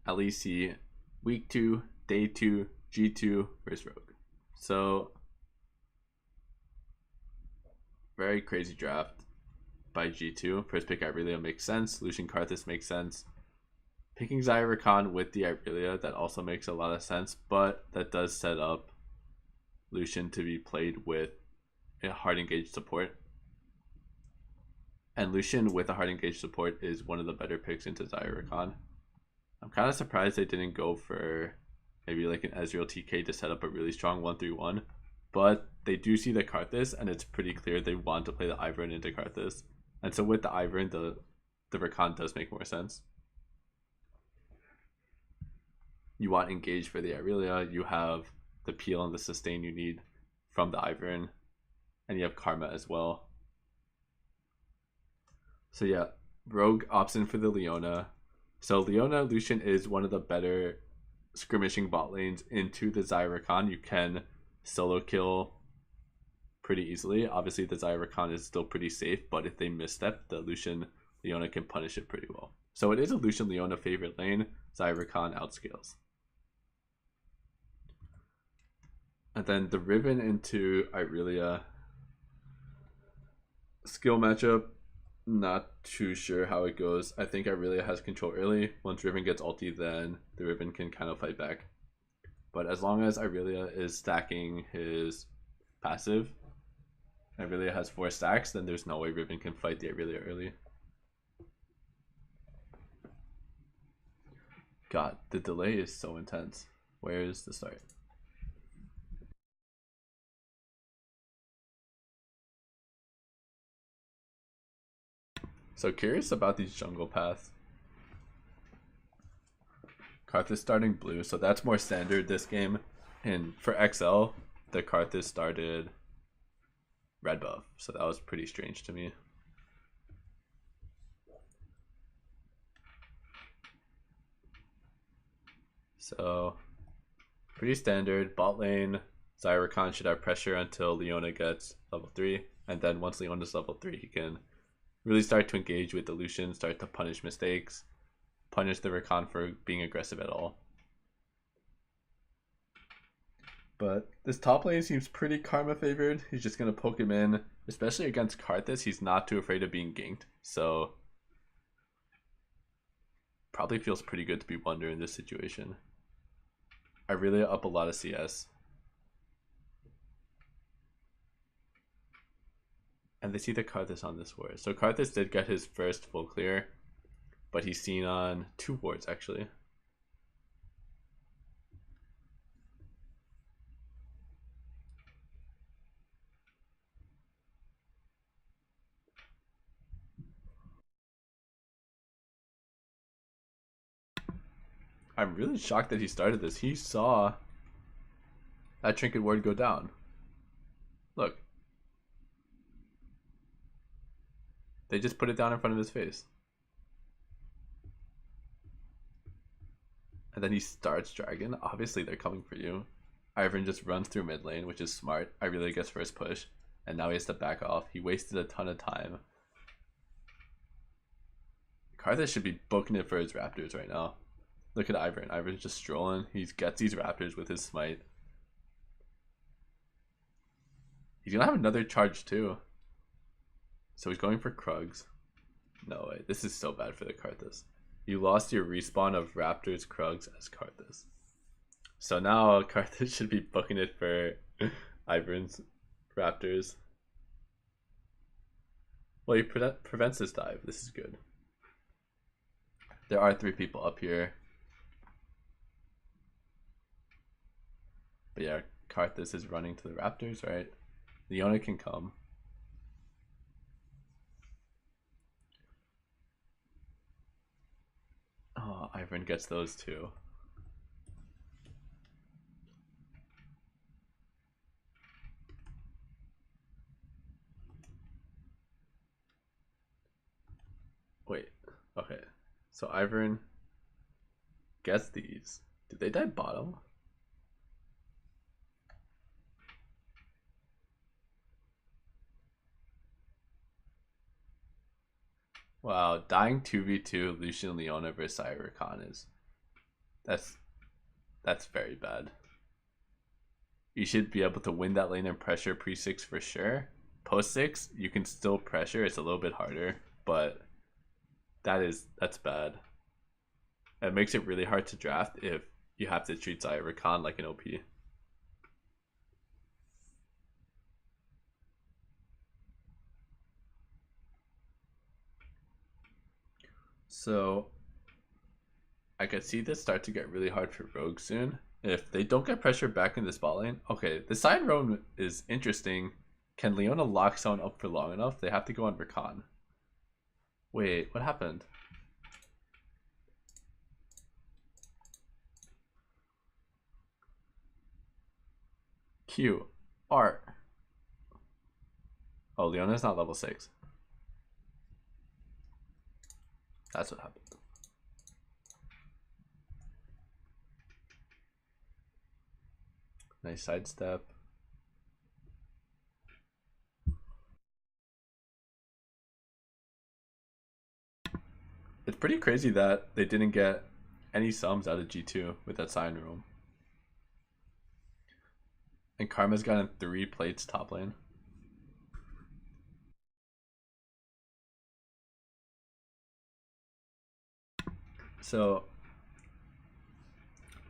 at least see week 2, day 2, G2 versus Rogue. So very crazy draft by G2. First pick Irelia makes sense. Lucian Karthus makes sense. Picking Zyra Khan with the Irelia, that also makes a lot of sense, but that does set up Lucian to be played with a hard engaged support. And Lucian with a hard engaged support is one of the better picks into Zyra Khan. I'm kind of surprised they didn't go for maybe like an Ezreal TK to set up a really strong 1-3-1. But they do see the Karthus, and it's pretty clear they want to play the Ivern into Karthus. And so with the Ivern, the Rakan does make more sense. You want engage for the Irelia, you have the peel and the sustain you need from the Ivern, and you have Karma as well. So yeah, Rogue opts in for the Leona. So Leona Lucian is one of the better skirmishing bot lanes into the Zyra Khan. You can solo kill pretty easily. Obviously the Zyra Khan is still pretty safe, but if they misstep, the Lucian Leona can punish it pretty well. So it is a Lucian Leona favorite lane. Zyra Khan outscales. And then the Riven into Irelia skill matchup, not too sure how it goes. I think Irelia has control early. Once Riven gets ulti, then the Riven can kind of fight back. But as long as Irelia is stacking his passive, Irelia has 4 stacks, then there's no way Riven can fight the Irelia early. God, the delay is so intense. Where is the start? So curious about these jungle paths. Karthus starting blue, so that's more standard this game. And for XL, the Karthus started red buff, so that was pretty strange to me. So pretty standard. Bot lane, Zyra Khan should have pressure until Leona gets level 3, and then once Leona's level 3, he can really start to engage with the Lucian, start to punish mistakes, punish the Rakan for being aggressive at all. But this top lane seems pretty Karma favored. He's just going to poke him in, especially against Karthus. He's not too afraid of being ganked, so probably feels pretty good to be Wonder in this situation. Irelia up a lot of CS. And they see the Karthus on this ward. So Karthus did get his first full clear, but he's seen on 2 wards actually. I'm really shocked that he started this. He saw that trinket ward go down. Look. They just put it down in front of his face. And then he starts Dragon. Obviously they're coming for you. Ivern just runs through mid lane, which is smart. Irelia gets first push. And now he has to back off. He wasted a ton of time. Karthus should be booking it for his Raptors right now. Look at Ivern. Ivern's just strolling. He gets these Raptors with his smite. He's gonna have another charge too. So he's going for Krugs. No way. This is so bad for the Karthus. You lost your respawn of Raptors Krugs as Karthus. So now Karthus should be booking it for Ivern's Raptors. Well, he prevents this dive. This is good. There are 3 people up here. But yeah, Karthus is running to the Raptors, right? Leona can come. Oh, Ivern gets those 2. Wait, okay. So Ivern gets these. Did they die bottom? Wow, dying 2v2 Lucian Leona versus Zyra Khan is That's very bad. You should be able to win that lane and pressure pre-6 for sure. Post-6, you can still pressure. It's a little bit harder, but that's bad. It makes it really hard to draft if you have to treat Xayah Rakan like an OP. So I could see this start to get really hard for Rogue soon. If they don't get pressure back in this bot lane. Okay, the side roam is interesting. Can Leona lock someone up for long enough? They have to go on Rakan. Wait, what happened? Q. R. Oh, Leona's not level 6. That's what happened. Nice sidestep. It's pretty crazy that they didn't get any sums out of G2 with that sign room. And Karma's gotten 3 plates top lane. So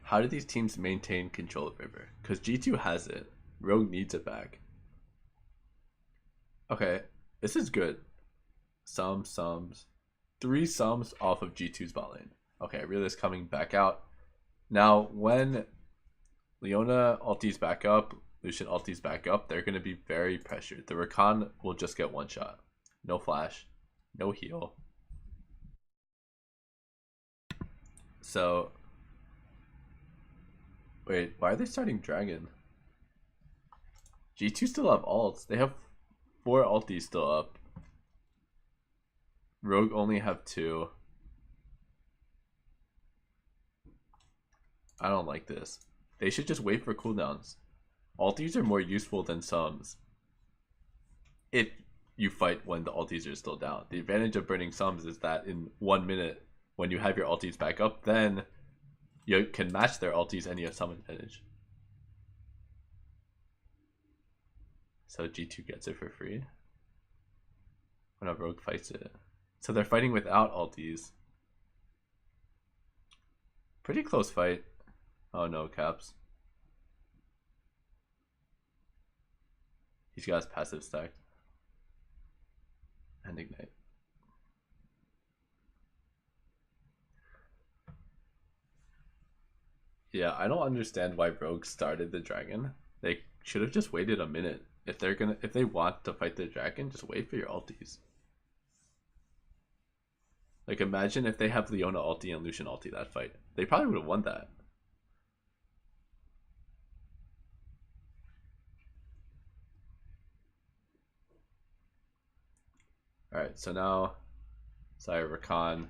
how do these teams maintain control of River? Because G2 has it. Rogue needs it back. Okay, this is good. Sums. 3 sums off of G2's bot lane. Okay, Reali's coming back out. Now, when Leona ultis back up, Lucian ultis back up, they're going to be very pressured. The Rakan will just get one shot. No flash, no heal. So, wait, why are they starting Dragon? G2 still have ults. They have 4 ultis still up. Rogue only have 2. I don't like this. They should just wait for cooldowns. Ultis are more useful than sums. If you fight when the ultis are still down. The advantage of burning sums is that in 1 minute, when you have your ultis back up, then you can match their ultis and you have some advantage. So G2 gets it for free. When a Rogue fights it. So they're fighting without ultis. Pretty close fight. Oh no, Caps. He's got his passive stacked. And Ignite. Yeah, I don't understand why Rogue started the dragon. They should have just waited a minute. If they want to fight the dragon, just wait for your ultis. Like imagine if they have Leona ulti and Lucian ulti that fight. They probably would have won that. Alright, so now Xayah Rakan.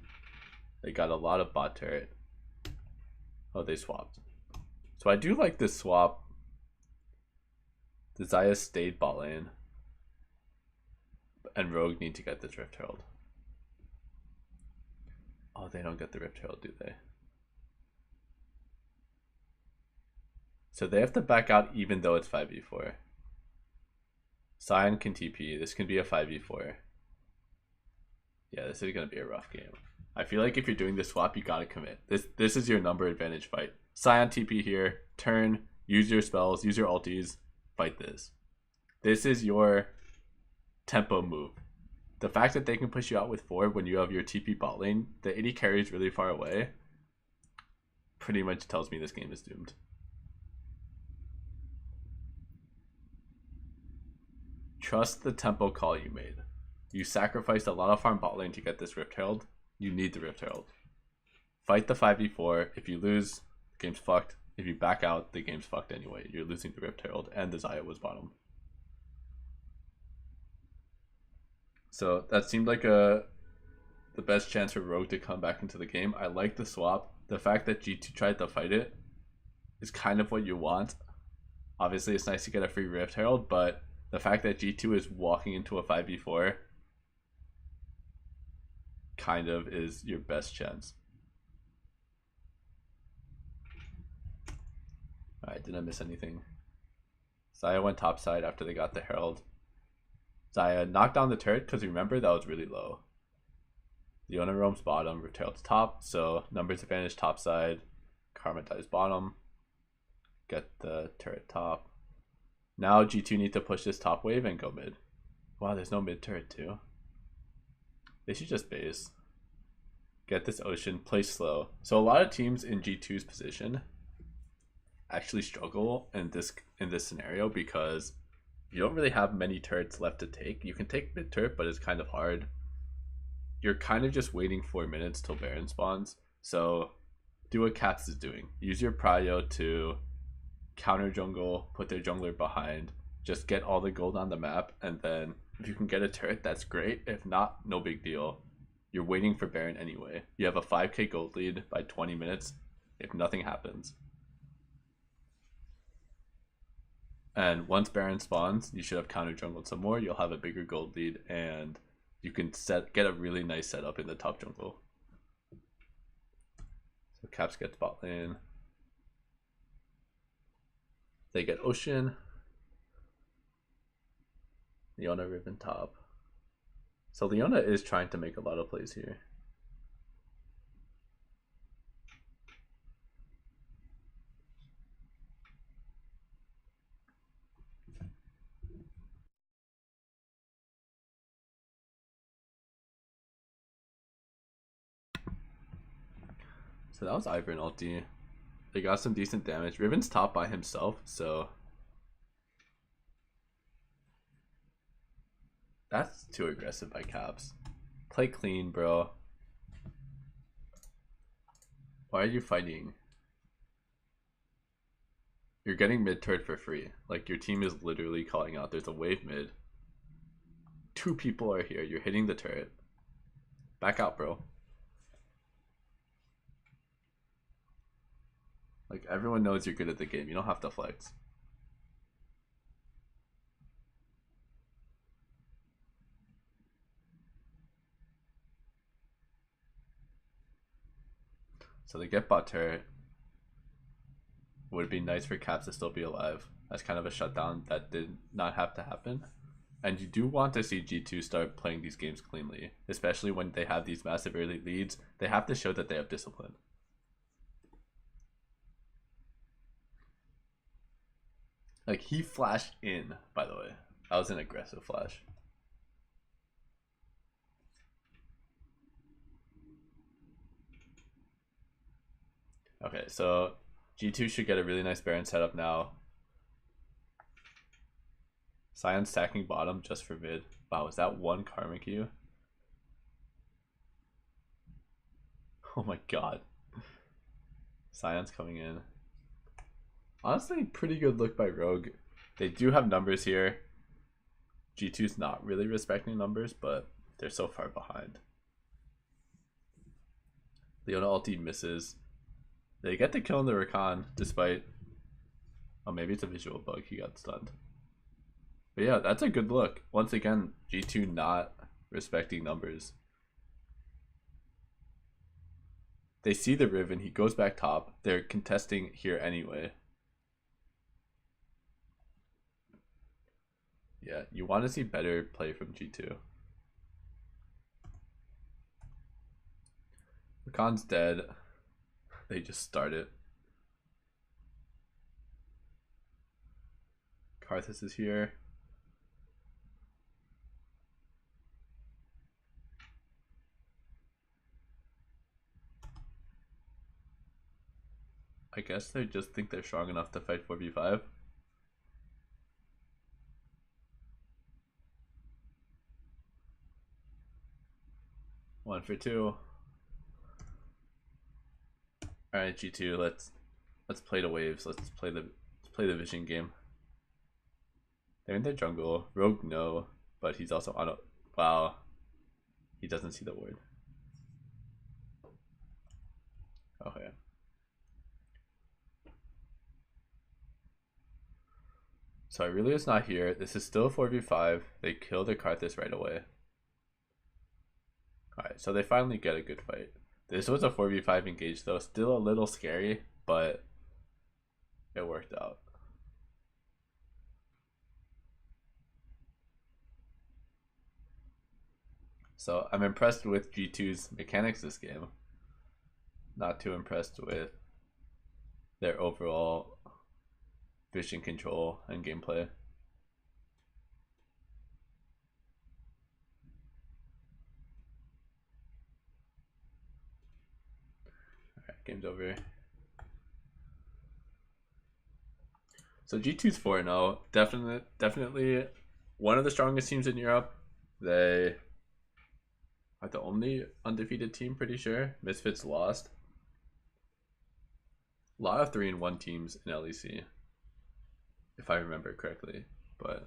They got a lot of bot turret. Oh, they swapped. So I do like this swap. The Xayah stayed bot lane. And Rogue need to get this Rift Herald. Oh, they don't get the Rift Herald, do they? So they have to back out even though it's 5v4. Sion can TP. This can be a 5v4. Yeah, this is going to be a rough game. I feel like if you're doing this swap, you got to commit. This is your number advantage fight. Sion TP here. Turn. Use your spells. Use your ultis. Fight this. This is your tempo move. The fact that they can push you out with 4 when you have your TP bot lane, the 80 carries really far away, pretty much tells me this game is doomed. Trust the tempo call you made. You sacrificed a lot of farm bot lane to get this Rift Herald. You need the Rift Herald. Fight the 5v4. If you lose, the game's fucked. If you back out, the game's fucked anyway. You're losing the Rift Herald, and the Xayah was bottom. So that seemed like the best chance for Rogue to come back into the game. I like the swap. The fact that G2 tried to fight it is kind of what you want. Obviously, it's nice to get a free Rift Herald, but the fact that G2 is walking into a 5v4 kind of is your best chance. Alright, didn't miss anything. Zaya went topside after they got the Herald. Zaya knocked down the turret because remember that was really low. Leona roams bottom, Herald's top, so numbers advantage topside. Karma dies bottom. Get the turret top. Now G2 need to push this top wave and go mid. Wow, there's no mid turret too. They should just base. Get this ocean, play slow. So a lot of teams in G2's position actually struggle in this scenario because you don't really have many turrets left to take. You can take mid turret, but it's kind of hard. You're kind of just waiting 4 minutes till Baron spawns. So do what Caps is doing. Use your prio to counter jungle, put their jungler behind, just get all the gold on the map, and then if you can get a turret, that's great. If not, no big deal. You're waiting for Baron anyway. You have a 5k gold lead by 20 minutes if nothing happens. And once Baron spawns, you should have counter jungled some more. You'll have a bigger gold lead and you can get a really nice setup in the top jungle. So Caps gets bot lane. They get Ocean. Leona Riven top. So Leona is trying to make a lot of plays here. So that was Ivern ulti. They got some decent damage. Riven's top by himself, so that's too aggressive by Caps. Play clean, bro. Why are you fighting? You're getting mid turret for free. Like, your team is literally calling out there's a wave mid. 2 people are here. You're hitting the turret. Back out, bro. Like, everyone knows you're good at the game. You don't have to flex. So they get bot turret. Would be nice for Caps to still be alive. That's kind of a shutdown that did not have to happen. And you do want to see G2 start playing these games cleanly, especially when they have these massive early leads. They have to show that they have discipline. Like, he flashed in, by the way. That was an aggressive flash. Okay, so G2 should get a really nice Baron setup now. Sion's stacking bottom just for mid. Wow, is that one Karma Q? Oh my god. Sion's coming in. Honestly, pretty good look by Rogue. They do have numbers here. G2's not really respecting numbers, but they're so far behind. Leona ulti misses. They get the kill in the Rakan despite... Oh, maybe it's a visual bug. He got stunned. But yeah, that's a good look. Once again, G2 not respecting numbers. They see the Riven. He goes back top. They're contesting here anyway. Yeah, you want to see better play from G2. Rakan's dead. They just start it. Karthus is here. I guess they just think they're strong enough to fight 4v5. One for two. Alright, G2, let's play the waves. Let's play the vision game. They're in their jungle. Rogue no, but he's also on a... Wow. He doesn't see the ward. Okay. So Aurelia's not here. This is still 4v5. They kill the Karthus right away. Alright, so they finally get a good fight. This was a 4v5 engage though. Still a little scary, but it worked out. So I'm impressed with G2's mechanics this game. Not too impressed with their overall vision control and gameplay. Alright, game's over. So G2's 4-0. Definitely one of the strongest teams in Europe. They are the only undefeated team, pretty sure. Misfits lost. A lot of 3-1 teams in LEC, if I remember correctly. But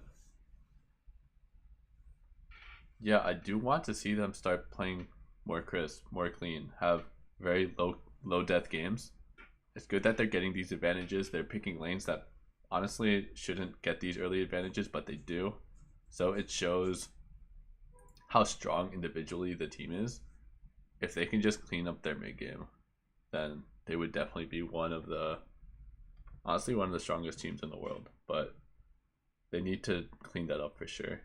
yeah, I do want to see them start playing more crisp, more clean, have very low death games. It's good that they're getting these advantages. They're picking lanes that honestly shouldn't get these early advantages, but they do. So it shows how strong individually the team is. If they can just clean up their mid game, then they would definitely be one of the strongest teams in the world. But they need to clean that up for sure.